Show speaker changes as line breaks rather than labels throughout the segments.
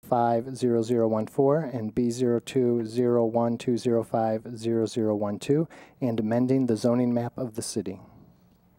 B050014 and B020120500012, and amending the zoning map of the city.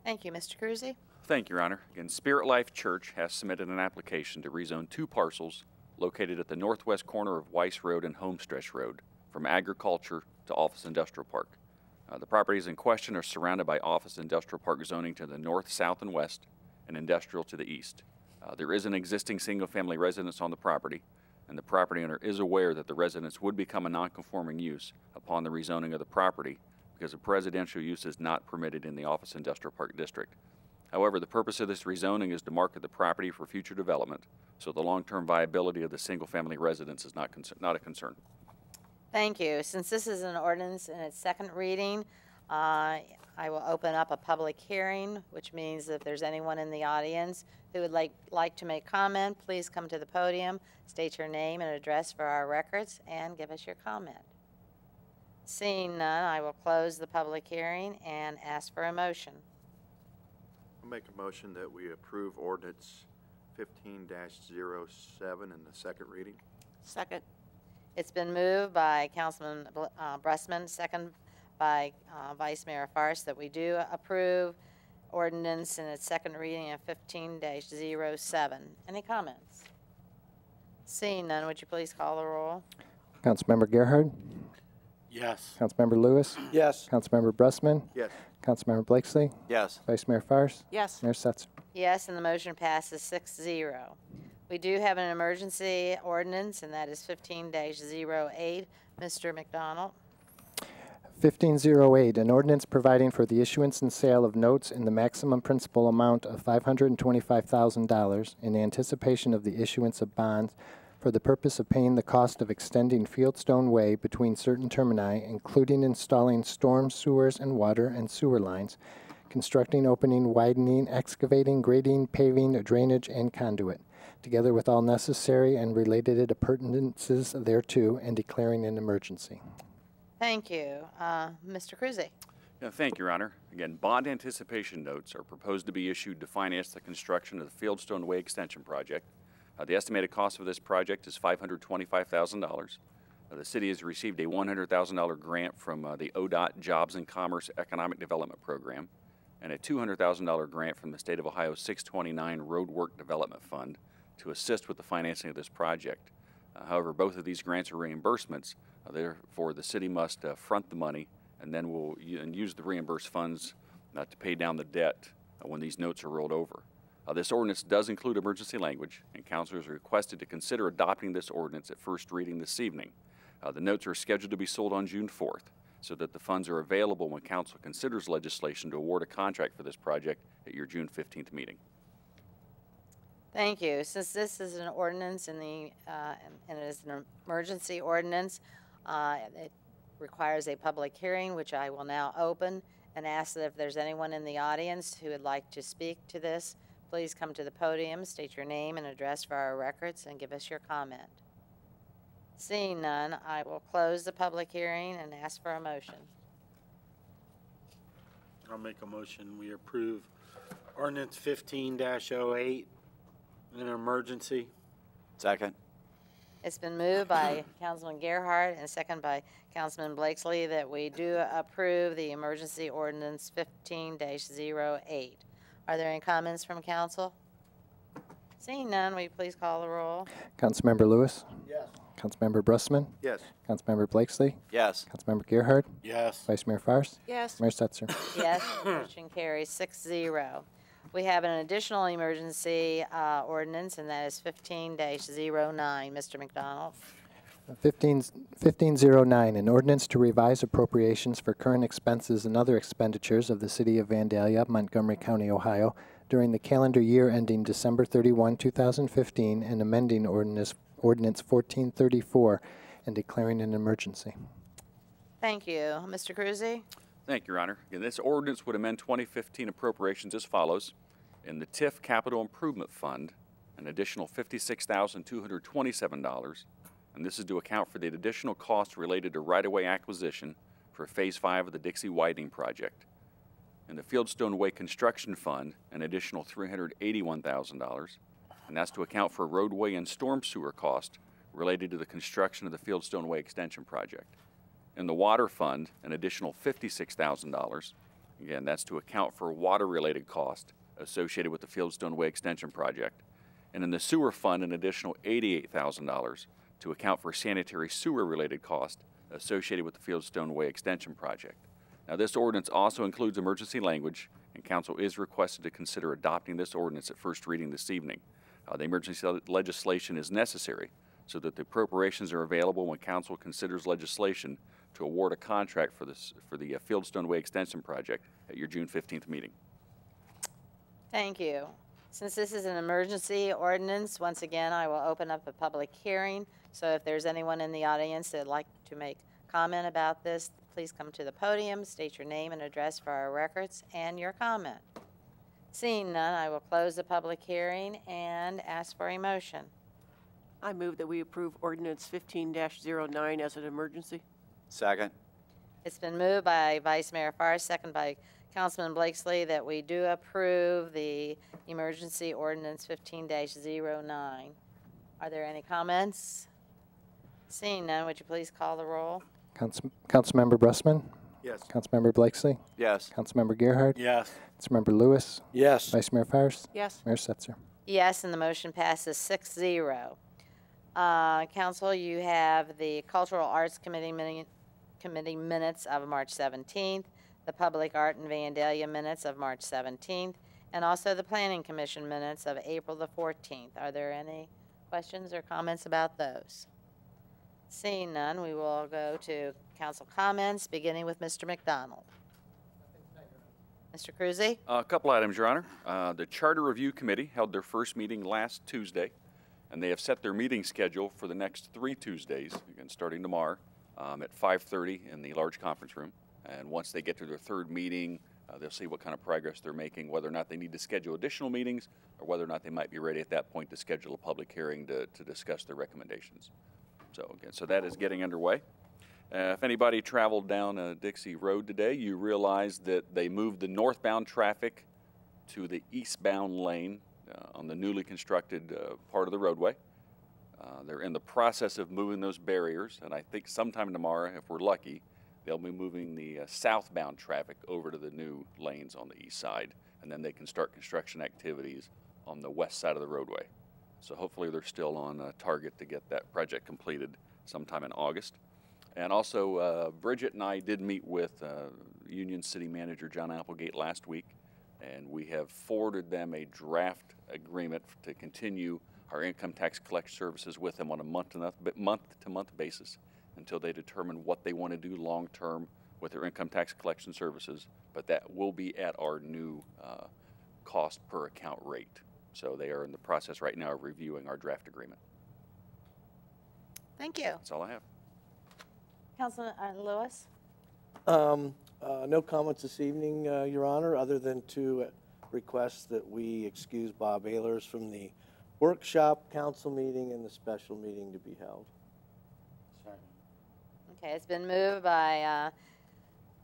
Thank you. Mr. Cruzy?
Thank you, Your Honor. Again, Spirit Life Church has submitted an application to rezone 2 parcels located at the northwest corner of Weiss Road and Homestretch Road from agriculture to office industrial park. The properties in question are surrounded by office industrial park zoning to the north, south, and west, and industrial to the east. There is an existing single-family residence on the property, and the property owner is aware that the residence would become a non-conforming use upon the rezoning of the property because a residential use is not permitted in the office industrial park district. However, the purpose of this rezoning is to market the property for future development, so the long-term viability of the single-family residence is not a concern.
Thank you. Since this is an ordinance in its second reading, I will open up a public hearing, which means if there's anyone in the audience who would like to make comment, please come to the podium, state your name and address for our records, and give us your comment. Seeing none, I will close the public hearing and ask for a motion.
I'll make a motion that we approve ordinance 15-07 in the second reading.
Second.
It's been moved by Councilman Bressman, second by Vice Mayor Farce, that we do approve ordinance in its second reading of 15-07. Any comments? Seeing none, would you please call the roll?
Councilmember Gerhard?
Yes.
Councilmember Lewis?
Yes.
Councilmember Bressman?
Yes.
Councilmember Blakesley?
Yes.
Vice Mayor Farce?
Yes.
Mayor Setzer?
Yes, and the motion passes 6-0. We do have an emergency ordinance, and that is 15-08. Mr. McDonald.
1508, an ordinance providing for the issuance and sale of notes in the maximum principal amount of $525,000 in anticipation of the issuance of bonds for the purpose of paying the cost of extending Fieldstone Way between certain termini, including installing storm sewers and water and sewer lines, constructing, opening, widening, excavating, grading, paving, drainage, and conduit, together with all necessary and related appurtenances thereto, and declaring an emergency.
Thank you. Mr. Cruzy.
Yeah, thank you, Your Honor. Again, bond anticipation notes are proposed to be issued to finance the construction of the Fieldstone Way Extension Project. The estimated cost of this project is $525,000. The city has received a $100,000 grant from the ODOT Jobs and Commerce Economic Development Program and a $200,000 grant from the State of Ohio 629 Roadwork Development Fund to assist with the financing of this project. However, both of these grants are reimbursements. Therefore, the city must front the money and then will use the reimbursed funds to pay down the debt when these notes are rolled over. This ordinance does include emergency language, and councilors are requested to consider adopting this ordinance at first reading this evening. The notes are scheduled to be sold on June 4th, so that the funds are available when council considers legislation to award a contract for this project at your June 15th meeting.
Thank you. Since this is an ordinance and it is an emergency ordinance, it requires a public hearing, which I will now open and ask that if there's anyone in the audience who would like to speak to this, please come to the podium, state your name and address for our records, and give us your comment. Seeing none, I will close the public hearing and ask for a motion.
I'll make a motion. We approve ordinance 15-08 in an emergency.
Second.
It's been moved by Councilman Gerhart and second by Councilman Blakesley that we do approve the emergency ordinance 15-08. Are there any comments from council? Seeing none, will you please call the roll?
Councilmember Lewis?
Yes.
Councilmember Bressman?
Yes.
Councilmember Blakesley?
Yes.
Councilmember Gerhard?
Yes.
Vice Mayor Farce?
Yes.
Mayor Setzer?
Yes, motion carries 6-0. We have an additional emergency ordinance, and that is 15-09. Mr. McDonald.
1509, an ordinance to revise appropriations for current expenses and other expenditures of the City of Vandalia, Montgomery County, Ohio, during the calendar year ending December 31, 2015, and amending Ordinance 1434 and declaring an emergency.
Thank you. Mr. Cruzy?
Thank you, Your Honor. Again, this ordinance would amend 2015 appropriations as follows. In the TIF Capital Improvement Fund, an additional $56,227, and this is to account for the additional costs related to right-of-way acquisition for Phase 5 of the Dixie Widening Project. In the Fieldstone Way Construction Fund, an additional $381,000, and that's to account for roadway and storm sewer cost related to the construction of the Fieldstone Way Extension project. In the Water Fund, an additional $56,000. Again, that's to account for water-related costs associated with the Fieldstone Way Extension project. And in the Sewer Fund, an additional $88,000 to account for sanitary sewer-related costs associated with the Fieldstone Way Extension project. Now, this ordinance also includes emergency language, and Council is requested to consider adopting this ordinance at first reading this evening. The emergency legislation is necessary so that the appropriations are available when Council considers legislation to award a contract for the Fieldstone Way Extension project at your June 15th meeting.
Thank you. Since this is an emergency ordinance, once again, I will open up a public hearing. So if there's anyone in the audience that'd like to make comment about this, please come to the podium, state your name and address for our records, and your comment. Seeing none, I will close the public hearing and ask for a motion.
I move that we approve ordinance 15-09 as an emergency.
Second.
It's been moved by Vice Mayor Farr, second by Councilman Blakesley, that we do approve the emergency ordinance 15-09. Are there any comments? Seeing none, would you please call the roll?
Councilmember Bressman?
Yes.
Councilmember Blakesley?
Yes.
Councilmember Gerhardt?
Yes.
Councilmember Lewis?
Yes.
Vice Mayor Fairst?
Yes.
Mayor Setzer?
Yes, and the motion passes 6-0. Council, you have the Cultural Arts Committee minutes of March 17th, the Public Art and Vandalia minutes of March 17th, and also the Planning Commission minutes of April the 14th. Are there any questions or comments about those? Seeing none, we will go to council comments, beginning with Mr. McDonald. Mr. Cruzy?
A couple items, Your Honor. The Charter Review Committee held their first meeting last Tuesday, and they have set their meeting schedule for the next 3 Tuesdays, again starting tomorrow, at 5:30 in the large conference room. And once they get to their third meeting, they'll see what kind of progress they're making, whether or not they need to schedule additional meetings, or whether or not they might be ready at that point to schedule a public hearing to discuss their recommendations. So again, so that is getting underway. If anybody traveled down Dixie Road today, you realize that they moved the northbound traffic to the eastbound lane on the newly constructed part of the roadway. They're in the process of moving those barriers, and I think sometime tomorrow, if we're lucky, they'll be moving the southbound traffic over to the new lanes on the east side, and then they can start construction activities on the west side of the roadway. So hopefully they're still on target to get that project completed sometime in August. And also, Bridget and I did meet with Union City Manager John Applegate last week, and we have forwarded them a draft agreement to continue our income tax collection services with them on a month-to-month basis until they determine what they want to do long-term with their income tax collection services, but that will be at our new cost per account rate. So they are in the process right now of reviewing our draft agreement.
Thank you.
That's all I have.
Councilman Lewis?
No comments this evening, Your Honor, other than to request that we excuse Bob Ehlers from the workshop, council meeting, and the special meeting to be held.
Okay, it's been moved by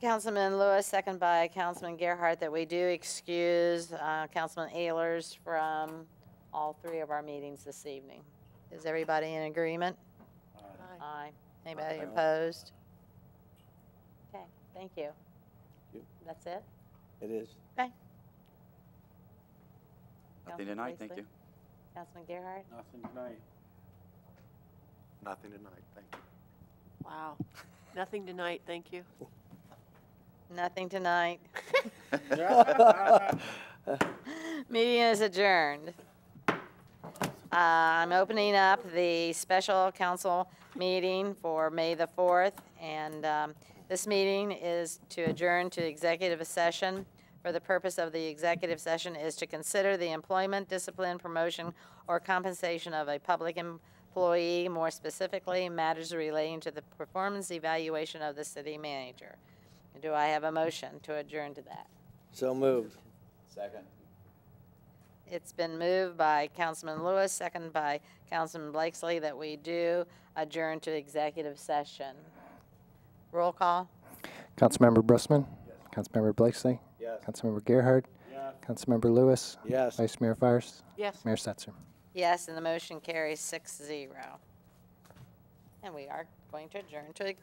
Councilman Lewis, second by Councilman Gerhardt, that we do excuse Councilman Ehlers from all 3 of our meetings this evening. Is everybody in agreement?
Aye.
Aye. Anybody opposed? Okay, thank you.
You.
That's it?
It is.
Okay.
Nothing
Councilman
tonight, thank
Blakesley?
you.
Councilman Gerhardt?
Nothing tonight.
Nothing tonight, thank you.
Wow. Nothing tonight, thank you.
Nothing tonight. Meeting is adjourned. I'm opening up the special council meeting for May the 4th, and this meeting is to adjourn to executive session. For the purpose of the executive session is to consider the employment, discipline, promotion, or compensation of a public employee, more specifically, matters relating to the performance evaluation of the city manager. Do I have a motion to adjourn to that?
So moved.
Second.
It's been moved by Councilman Lewis, second by Councilman Blakesley, that we do adjourn to executive session. Roll call.
Councilmember Bressman? Yes. Councilmember Blakesley?
Yes.
Councilmember Gerhardt?
Yes.
Councilmember Lewis?
Yes.
Vice Mayor Fairst?
Yes.
Mayor Setzer?
Yes, and the motion carries 6-0. And we are going to adjourn to